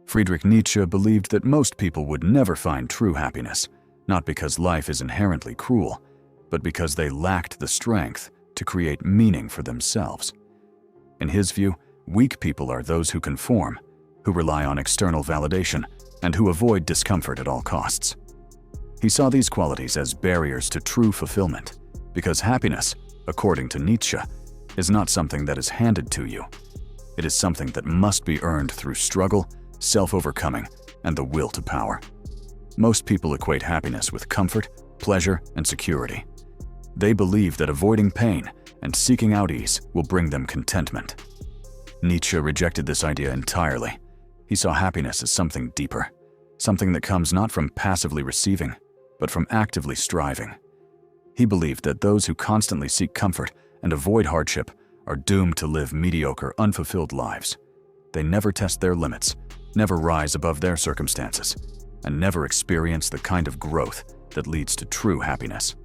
Friedrich Nietzsche believed that most people would never find true happiness, not because life is inherently cruel, but because they lacked the strength to create meaning for themselves. In his view, weak people are those who conform, who rely on external validation, and who avoid discomfort at all costs. He saw these qualities as barriers to true fulfillment, because happiness, according to Nietzsche, is not something that is handed to you. It is something that must be earned through struggle, self-overcoming, and the will to power. Most people equate happiness with comfort, pleasure, and security. They believe that avoiding pain and seeking out ease will bring them contentment. Nietzsche rejected this idea entirely. He saw happiness as something deeper, something that comes not from passively receiving, but from actively striving. He believed that those who constantly seek comfort and avoid hardship are doomed to live mediocre, unfulfilled lives. They never test their limits, never rise above their circumstances, and never experience the kind of growth that leads to true happiness.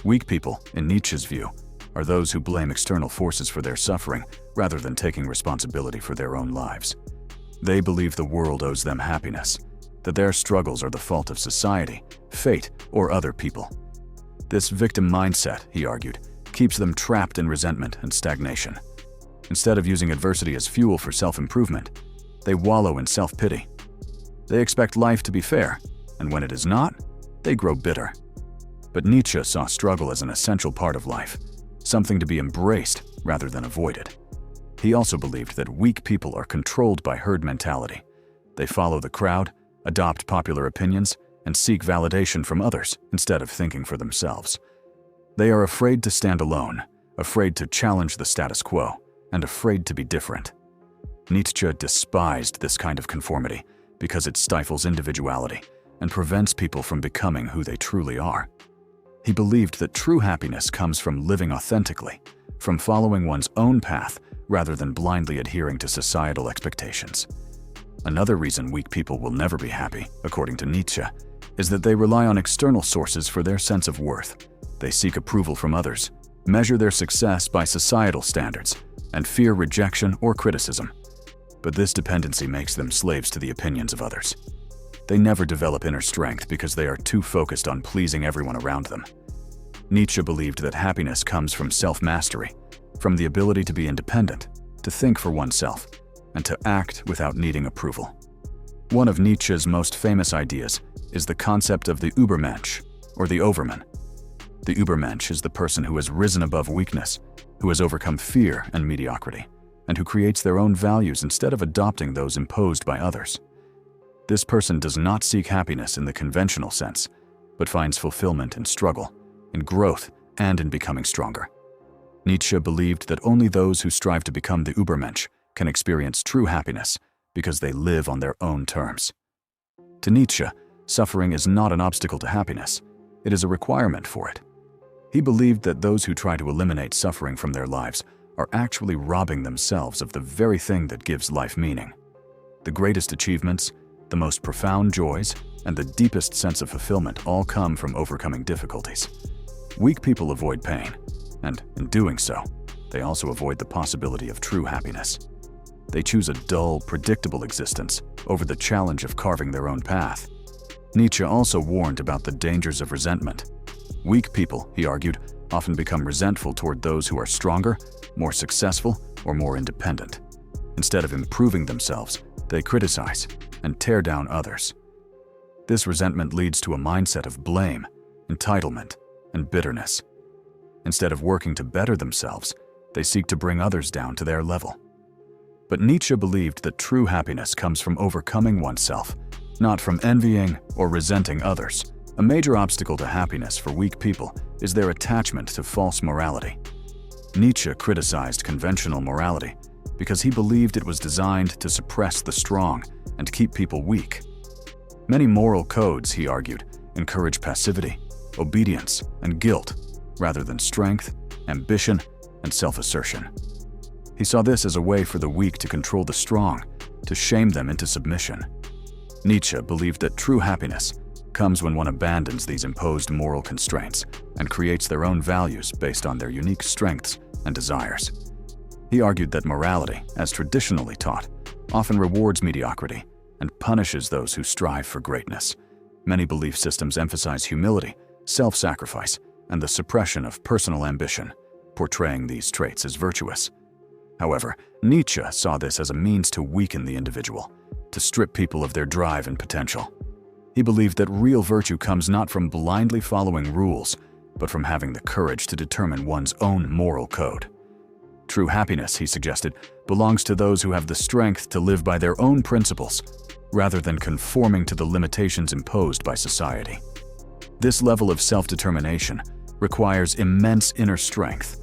Weak people, in Nietzsche's view, are those who blame external forces for their suffering rather than taking responsibility for their own lives. They believe the world owes them happiness, that their struggles are the fault of society, fate, or other people. This victim mindset, he argued, keeps them trapped in resentment and stagnation. Instead of using adversity as fuel for self-improvement, they wallow in self-pity. They expect life to be fair, and when it is not, they grow bitter. But Nietzsche saw struggle as an essential part of life, something to be embraced rather than avoided. He also believed that weak people are controlled by herd mentality. They follow the crowd, adopt popular opinions, and seek validation from others instead of thinking for themselves. They are afraid to stand alone, afraid to challenge the status quo, and afraid to be different. Nietzsche despised this kind of conformity because it stifles individuality and prevents people from becoming who they truly are. He believed that true happiness comes from living authentically, from following one's own path rather than blindly adhering to societal expectations. Another reason weak people will never be happy, according to Nietzsche, is that they rely on external sources for their sense of worth. They seek approval from others, measure their success by societal standards, and fear rejection or criticism. But this dependency makes them slaves to the opinions of others. They never develop inner strength because they are too focused on pleasing everyone around them. Nietzsche believed that happiness comes from self-mastery, from the ability to be independent, to think for oneself, and to act without needing approval. One of Nietzsche's most famous ideas is the concept of the Übermensch, or the overman. The Übermensch is the person who has risen above weakness, who has overcome fear and mediocrity, and who creates their own values instead of adopting those imposed by others. This person does not seek happiness in the conventional sense, but finds fulfillment in struggle, in growth, and in becoming stronger. Nietzsche believed that only those who strive to become the Übermensch can experience true happiness because they live on their own terms. To Nietzsche, suffering is not an obstacle to happiness, it is a requirement for it. He believed that those who try to eliminate suffering from their lives are actually robbing themselves of the very thing that gives life meaning. The greatest achievements, the most profound joys, and the deepest sense of fulfillment all come from overcoming difficulties. Weak people avoid pain, and in doing so, they also avoid the possibility of true happiness. They choose a dull, predictable existence over the challenge of carving their own path. Nietzsche also warned about the dangers of resentment. Weak people, he argued, often become resentful toward those who are stronger, more successful, or more independent. Instead of improving themselves, they criticize and tear down others. This resentment leads to a mindset of blame, entitlement, and bitterness. Instead of working to better themselves, they seek to bring others down to their level. But Nietzsche believed that true happiness comes from overcoming oneself, not from envying or resenting others. A major obstacle to happiness for weak people is their attachment to false morality. Nietzsche criticized conventional morality because he believed it was designed to suppress the strong and keep people weak. Many moral codes, he argued, encourage passivity, obedience, and guilt, rather than strength, ambition, and self-assertion. He saw this as a way for the weak to control the strong, to shame them into submission. Nietzsche believed that true happiness comes when one abandons these imposed moral constraints and creates their own values based on their unique strengths and desires. He argued that morality, as traditionally taught, often rewards mediocrity and punishes those who strive for greatness. Many belief systems emphasize humility, self-sacrifice, and the suppression of personal ambition, portraying these traits as virtuous. However, Nietzsche saw this as a means to weaken the individual, to strip people of their drive and potential. He believed that real virtue comes not from blindly following rules, but from having the courage to determine one's own moral code. True happiness, he suggested, belongs to those who have the strength to live by their own principles, rather than conforming to the limitations imposed by society. This level of self-determination requires immense inner strength,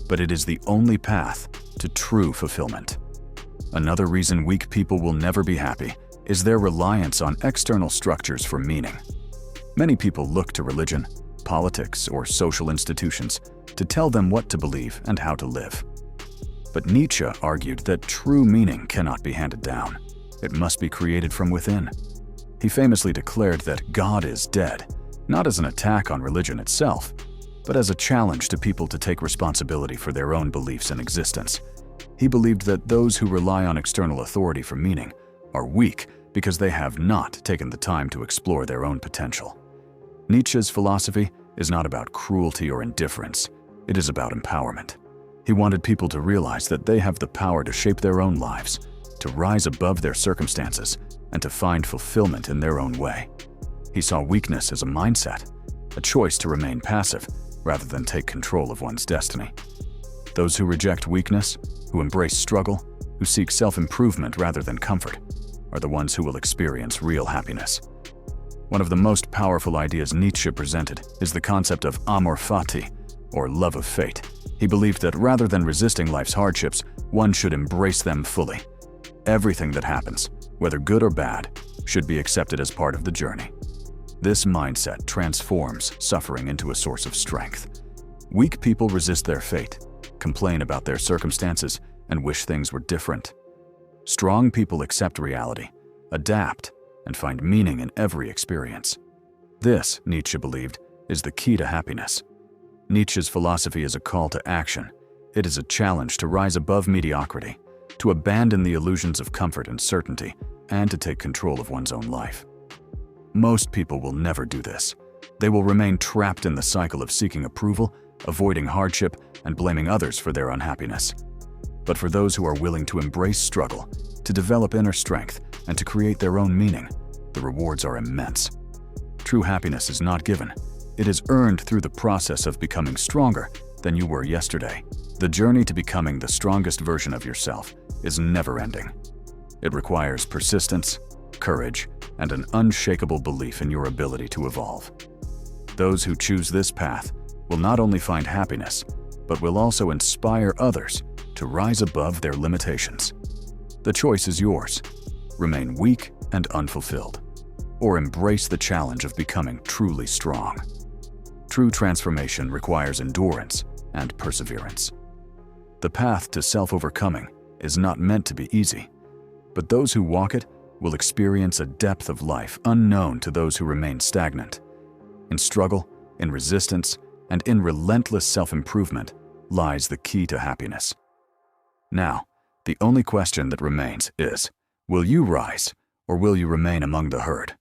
but it is the only path to true fulfillment. Another reason weak people will never be happy is their reliance on external structures for meaning. Many people look to religion, politics, or social institutions to tell them what to believe and how to live. But Nietzsche argued that true meaning cannot be handed down. It must be created from within. He famously declared that God is dead, not as an attack on religion itself, but as a challenge to people to take responsibility for their own beliefs and existence. He believed that those who rely on external authority for meaning are weak because they have not taken the time to explore their own potential. Nietzsche's philosophy is not about cruelty or indifference. It is about empowerment. He wanted people to realize that they have the power to shape their own lives, to rise above their circumstances, and to find fulfillment in their own way. He saw weakness as a mindset, a choice to remain passive rather than take control of one's destiny. Those who reject weakness, who embrace struggle, who seek self-improvement rather than comfort, are the ones who will experience real happiness. One of the most powerful ideas Nietzsche presented is the concept of amor fati, or love of fate. He believed that rather than resisting life's hardships, one should embrace them fully. Everything that happens, whether good or bad, should be accepted as part of the journey. This mindset transforms suffering into a source of strength. Weak people resist their fate, complain about their circumstances, and wish things were different. Strong people accept reality, adapt, and find meaning in every experience. This, Nietzsche believed, is the key to happiness. Nietzsche's philosophy is a call to action. It is a challenge to rise above mediocrity, to abandon the illusions of comfort and certainty, and to take control of one's own life. Most people will never do this. They will remain trapped in the cycle of seeking approval, avoiding hardship, and blaming others for their unhappiness. But for those who are willing to embrace struggle, to develop inner strength, and to create their own meaning, the rewards are immense. True happiness is not given. It is earned through the process of becoming stronger than you were yesterday. The journey to becoming the strongest version of yourself is never-ending. It requires persistence, courage, and an unshakable belief in your ability to evolve. Those who choose this path will not only find happiness, but will also inspire others to rise above their limitations. The choice is yours. Remain weak and unfulfilled, or embrace the challenge of becoming truly strong. True transformation requires endurance and perseverance. The path to self-overcoming is not meant to be easy, but those who walk it will experience a depth of life unknown to those who remain stagnant. In struggle, in resistance, and in relentless self-improvement lies the key to happiness. Now, the only question that remains is, will you rise, or will you remain among the herd?